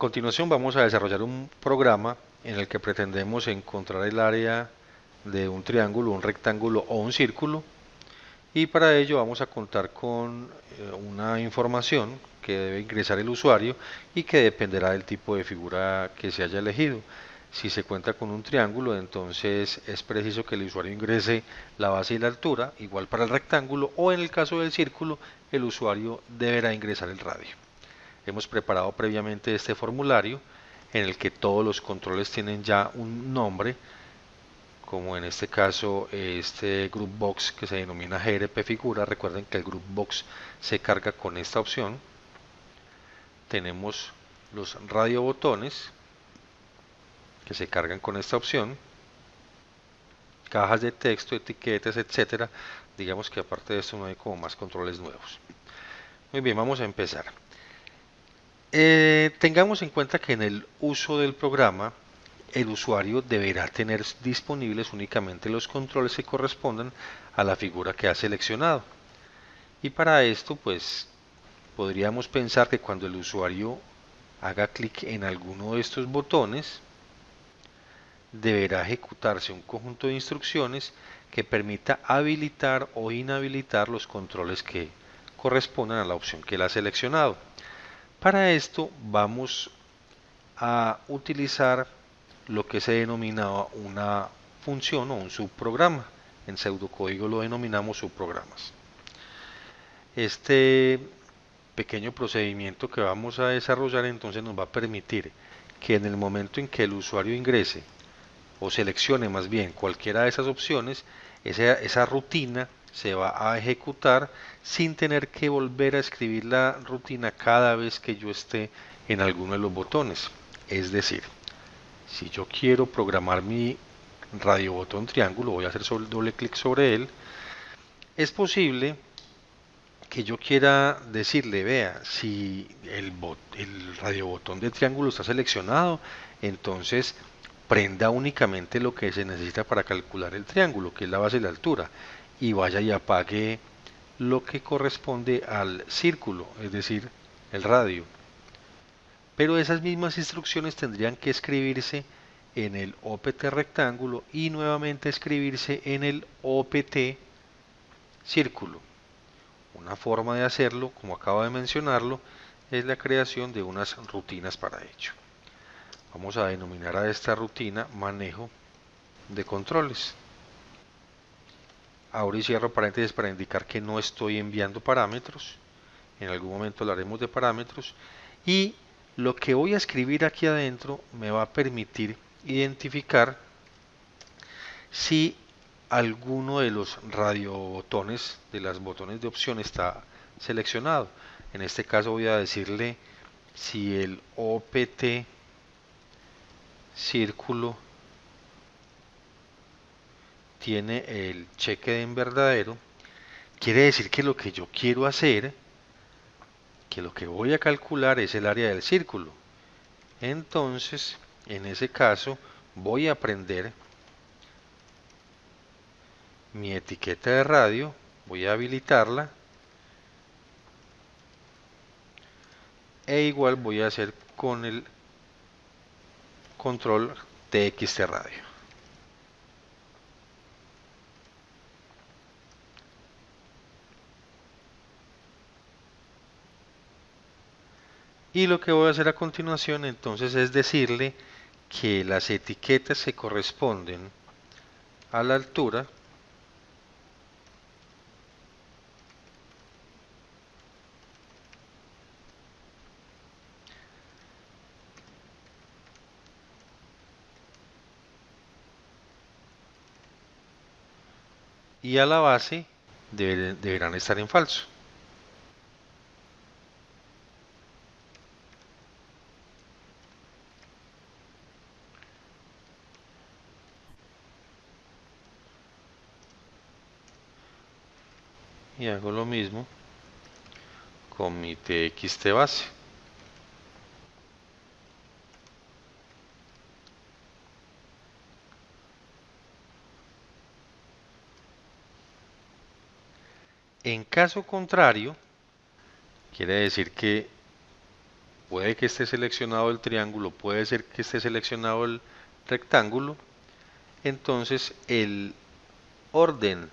continuación vamos a desarrollar un programa en el que pretendemos encontrar el área de un triángulo, un rectángulo o un círculo, y para ello vamos a contar con una información que debe ingresar el usuario y que dependerá del tipo de figura que se haya elegido. Si se cuenta con un triángulo, entonces es preciso que el usuario ingrese la base y la altura, igual para el rectángulo, o en el caso del círculo, el usuario deberá ingresar el radio. Hemos preparado previamente este formulario en el que todos los controles tienen ya un nombre, como en este caso este group box que se denomina GRP figura. Recuerden que el group box se carga con esta opción. Tenemos los radio botones que se cargan con esta opción, cajas de texto, etiquetas, etcétera. Digamos que aparte de esto no hay como más controles nuevos. Muy bien, vamos a empezar. Tengamos en cuenta que en el uso del programa el usuario deberá tener disponibles únicamente los controles que correspondan a la figura que ha seleccionado. Y para esto, pues, podríamos pensar que cuando el usuario haga clic en alguno de estos botones, deberá ejecutarse un conjunto de instrucciones que permita habilitar o inhabilitar los controles que correspondan a la opción que él ha seleccionado. Para esto vamos a utilizar lo que se denomina una función o un subprograma. En pseudocódigo lo denominamos subprogramas. Este pequeño procedimiento que vamos a desarrollar entonces nos va a permitir que en el momento en que el usuario ingrese o seleccione más bien cualquiera de esas opciones, esa rutina se va a ejecutar sin tener que volver a escribir la rutina cada vez que yo esté en alguno de los botones. Es decir, si yo quiero programar mi radio botón triángulo, voy a hacer doble clic sobre él. Es posible que yo quiera decirle, vea, si el radio botón de triángulo está seleccionado, entonces prenda únicamente lo que se necesita para calcular el triángulo, que es la base y la altura, y vaya y apague lo que corresponde al círculo, es decir, el radio. Pero esas mismas instrucciones tendrían que escribirse en el OPT rectángulo y nuevamente escribirse en el OPT círculo. Una forma de hacerlo, como acabo de mencionarlo, es la creación de unas rutinas para ello. Vamos a denominar a esta rutina manejo de controles. Abro y cierro paréntesis para indicar que no estoy enviando parámetros. En algún momento hablaremos de parámetros. Y lo que voy a escribir aquí adentro me va a permitir identificar si alguno de los radiobotones, de los botones de opción está seleccionado. En este caso voy a decirle si el OPT círculo tiene el cheque de en verdadero. Quiere decir que lo que yo quiero hacer, que lo que voy a calcular es el área del círculo. Entonces, en ese caso, voy a prender mi etiqueta de radio, voy a habilitarla e igual voy a hacer con el control TXT radio. Y lo que voy a hacer a continuación entonces es decirle que las etiquetas que corresponden a la altura y a la base deberán estar en falso. Y hago lo mismo con mi TXT base. En caso contrario, quiere decir que puede que esté seleccionado el triángulo, puede ser que esté seleccionado el rectángulo, entonces el orden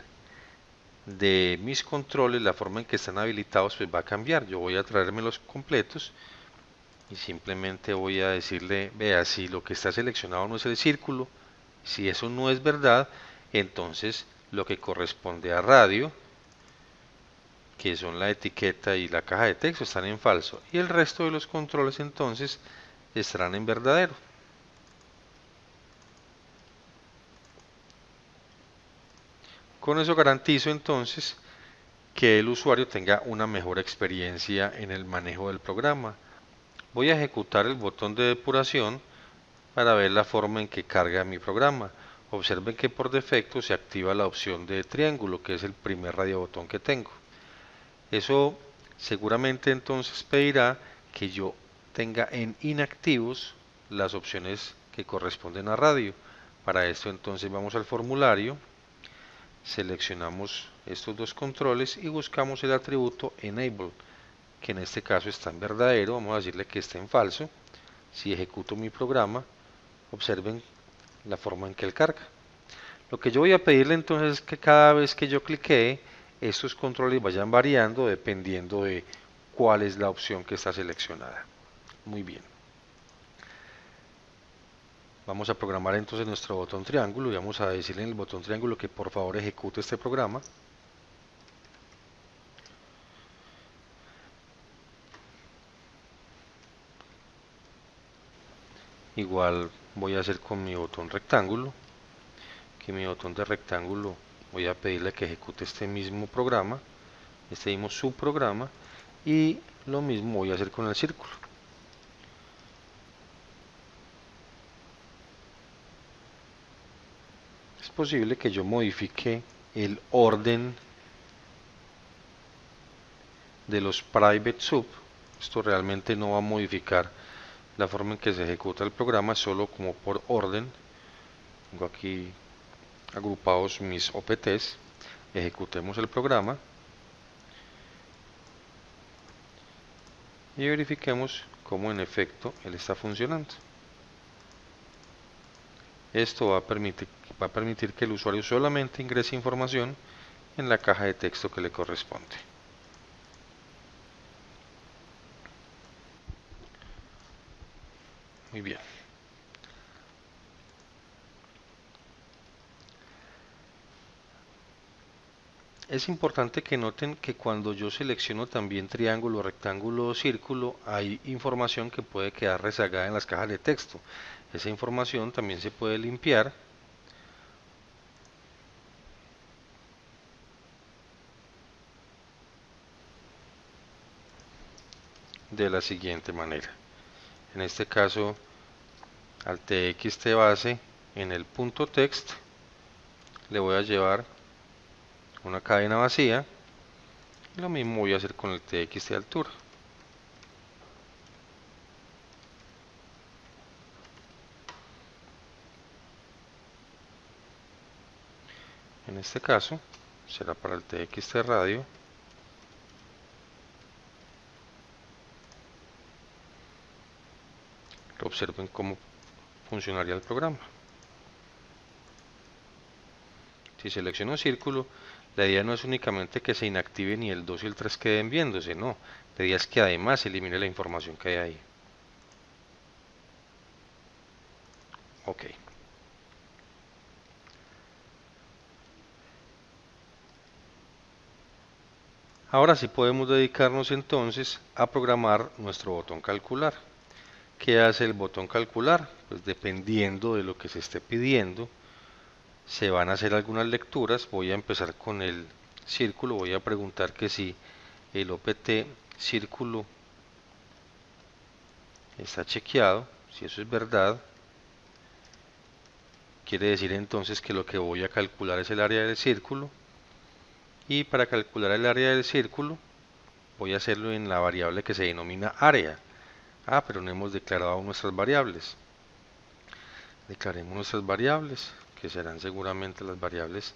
de mis controles, la forma en que están habilitados, pues va a cambiar. Yo voy a traerme los completos y simplemente voy a decirle, vea, si lo que está seleccionado no es el círculo, si eso no es verdad, entonces lo que corresponde a radio, que son la etiqueta y la caja de texto, están en falso, y el resto de los controles entonces estarán en verdadero. Con eso garantizo entonces que el usuario tenga una mejor experiencia en el manejo del programa. Voy a ejecutar el botón de depuración para ver la forma en que carga mi programa. Observen que por defecto se activa la opción de triángulo, que es el primer radiobotón que tengo. Eso seguramente entonces pedirá que yo tenga en inactivos las opciones que corresponden a radio. Para esto entonces vamos al formulario, seleccionamos estos dos controles y buscamos el atributo enable, que en este caso está en verdadero. Vamos a decirle que está en falso. Si ejecuto mi programa, observen la forma en que él carga. Lo que yo voy a pedirle entonces es que cada vez que yo clique, estos controles vayan variando dependiendo de cuál es la opción que está seleccionada. Muy bien. Vamos a programar entonces nuestro botón triángulo y vamos a decirle en el botón triángulo que por favor ejecute este programa. Igual voy a hacer con mi botón rectángulo, que mi botón de rectángulo voy a pedirle que ejecute este mismo programa, este mismo subprograma, y lo mismo voy a hacer con el círculo. Es posible que yo modifique el orden de los private sub. Esto realmente no va a modificar la forma en que se ejecuta el programa, solo como por orden. Tengo aquí agrupados mis OPTs. Ejecutemos el programa y verifiquemos cómo en efecto él está funcionando. Esto va a permitir que el usuario solamente ingrese información en la caja de texto que le corresponde. Muy bien. Es importante que noten que cuando yo selecciono también triángulo, rectángulo o círculo, hay información que puede quedar rezagada en las cajas de texto. Esa información también se puede limpiar de la siguiente manera. En este caso, al txt base, en el punto text, le voy a llevar una cadena vacía. Y lo mismo voy a hacer con el txt altura. En este caso, será para el txt radio. Observen cómo funcionaría el programa. Si selecciono un círculo, la idea no es únicamente que se inactive ni el 2 y el 3 queden viéndose, no. La idea es que además se elimine la información que hay ahí. Ok. Ahora sí podemos dedicarnos entonces a programar nuestro botón calcular. ¿Qué hace el botón calcular? Pues dependiendo de lo que se esté pidiendo, se van a hacer algunas lecturas. Voy a empezar con el círculo. Voy a preguntar que si el OPT círculo está chequeado. Si eso es verdad, quiere decir entonces que lo que voy a calcular es el área del círculo. Y para calcular el área del círculo, voy a hacerlo en la variable que se denomina área. Ah, pero no hemos declarado nuestras variables. Declaremos nuestras variables, que serán seguramente las variables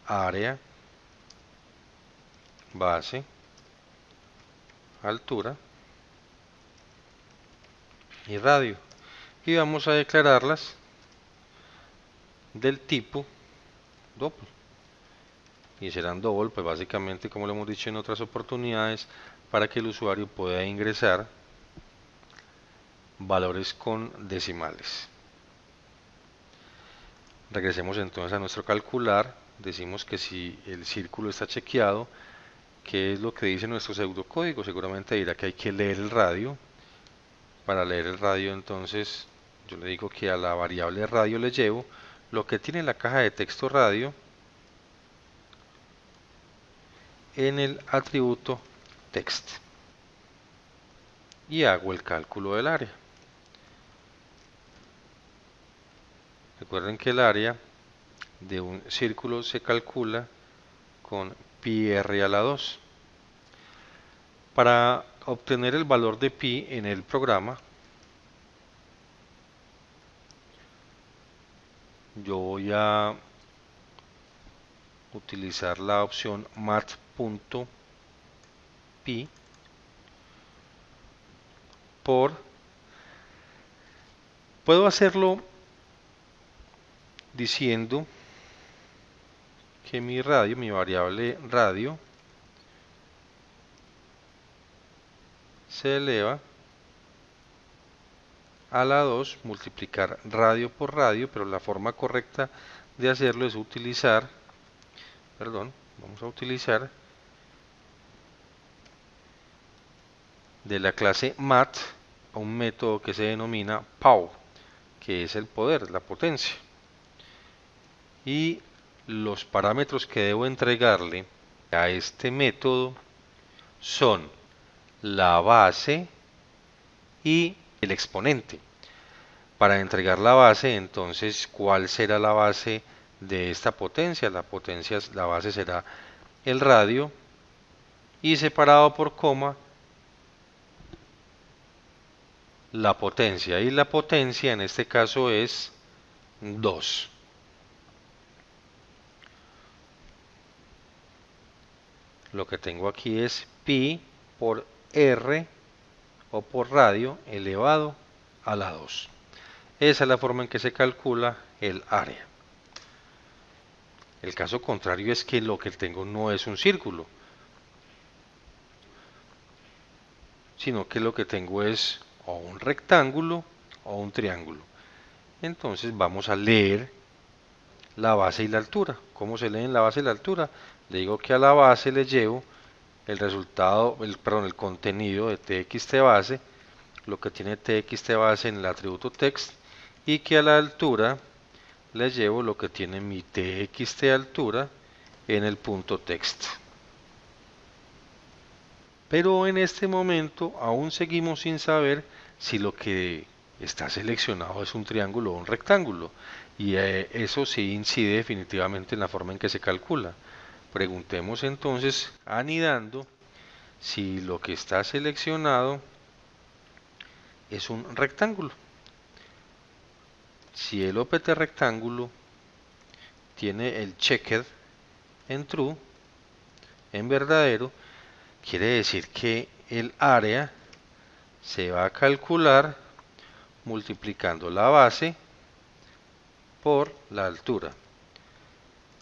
área, base, altura y radio, y vamos a declararlas del tipo double, y serán double pues básicamente como lo hemos dicho en otras oportunidades, para que el usuario pueda ingresar valores con decimales. Regresemos entonces a nuestro calcular. Decimos que si el círculo está chequeado, ¿qué es lo que dice nuestro pseudocódigo? Seguramente dirá que hay que leer el radio. Para leer el radio, entonces yo le digo que a la variable radio le llevo lo que tiene la caja de texto radio en el atributo text y hago el cálculo del área. Recuerden que el área de un círculo se calcula con pi r a la 2. Para obtener el valor de pi en el programa, yo voy a utilizar la opción mat.pi puedo hacerlo diciendo que mi variable radio, se eleva a la 2, multiplicar radio por radio, pero la forma correcta de hacerlo es utilizar, vamos a utilizar de la clase mat a un método que se denomina pow, que es el poder, la potencia. Y los parámetros que debo entregarle a este método son la base y el exponente. Para entregar la base, entonces, ¿cuál será la base de esta potencia? La base será el radio, y separado por coma la potencia, y la potencia en este caso es 2. Lo que tengo aquí es pi por r o por radio elevado a la 2. Esa es la forma en que se calcula el área. El caso contrario es que lo que tengo no es un círculo, sino que lo que tengo es o un rectángulo o un triángulo. Entonces vamos a leer la base y la altura. ¿Cómo se leen la base y la altura? Le digo que a la base le llevo el resultado, el contenido de txt base, lo que tiene txt base en el atributo text, y que a la altura le llevo lo que tiene mi txt altura en el punto text. Pero en este momento aún seguimos sin saber si lo que está seleccionado es un triángulo o un rectángulo, y eso sí incide definitivamente en la forma en que se calcula. Preguntemos entonces, anidando, si lo que está seleccionado es un rectángulo. Si el opt rectángulo tiene el checked en true, en verdadero, quiere decir que el área se va a calcular multiplicando la base por la altura.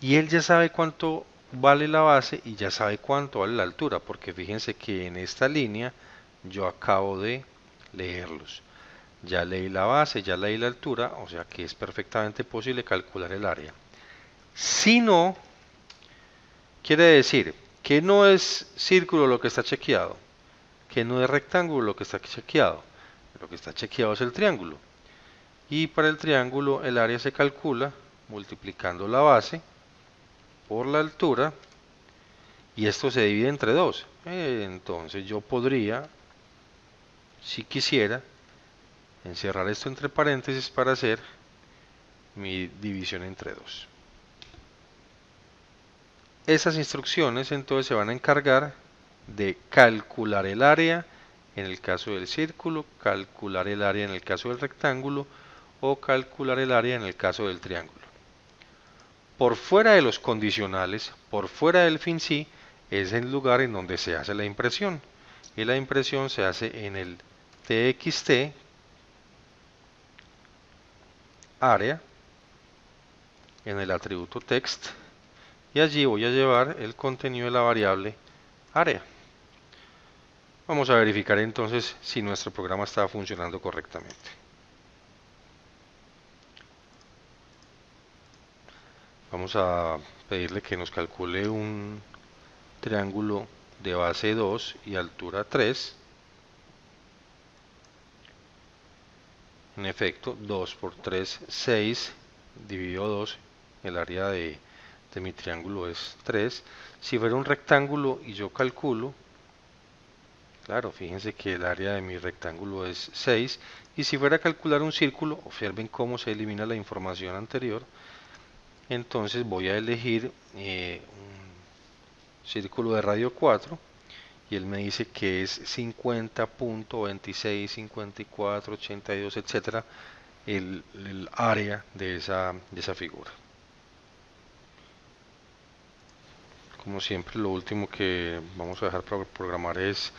Y él ya sabe cuánto vale la base y ya sabe cuánto vale la altura, porque fíjense que en esta línea yo acabo de leerlos. Ya leí la base, ya leí la altura, o sea que es perfectamente posible calcular el área. Si no, quiere decir que no es círculo lo que está chequeado, que no es rectángulo lo que está chequeado, lo que está chequeado es el triángulo. Y para el triángulo el área se calcula multiplicando la base por la altura, y esto se divide entre 2. Entonces yo podría, si quisiera, encerrar esto entre paréntesis para hacer mi división entre 2. Esas instrucciones entonces se van a encargar de calcular el área en el caso del círculo, calcular el área en el caso del rectángulo o calcular el área en el caso del triángulo. Por fuera de los condicionales, por fuera del fin sí, es el lugar en donde se hace la impresión. Y la impresión se hace en el txt área en el atributo text y allí voy a llevar el contenido de la variable área. Vamos a verificar entonces si nuestro programa está funcionando correctamente. Vamos a pedirle que nos calcule un triángulo de base 2 y altura 3. En efecto, 2 por 3, 6, dividido 2, el área de mi triángulo es 3. Si fuera un rectángulo y yo calculo, claro, fíjense que el área de mi rectángulo es 6. Y si fuera a calcular un círculo, observen cómo se elimina la información anterior. Entonces voy a elegir un círculo de radio 4 y él me dice que es 50.26, 54, 82, etcétera, el área de esa figura. Como siempre, lo último que vamos a dejar para programar es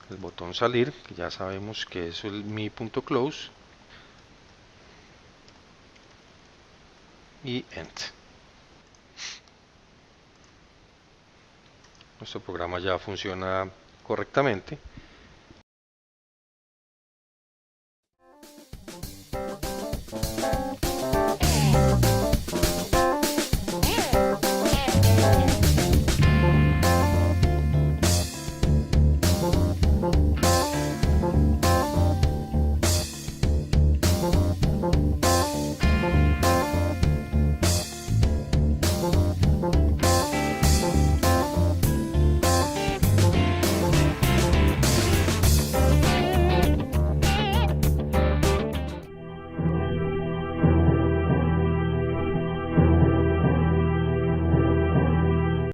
el botón salir, que ya sabemos que es el mi.close, y end. Nuestro programa ya funciona correctamente.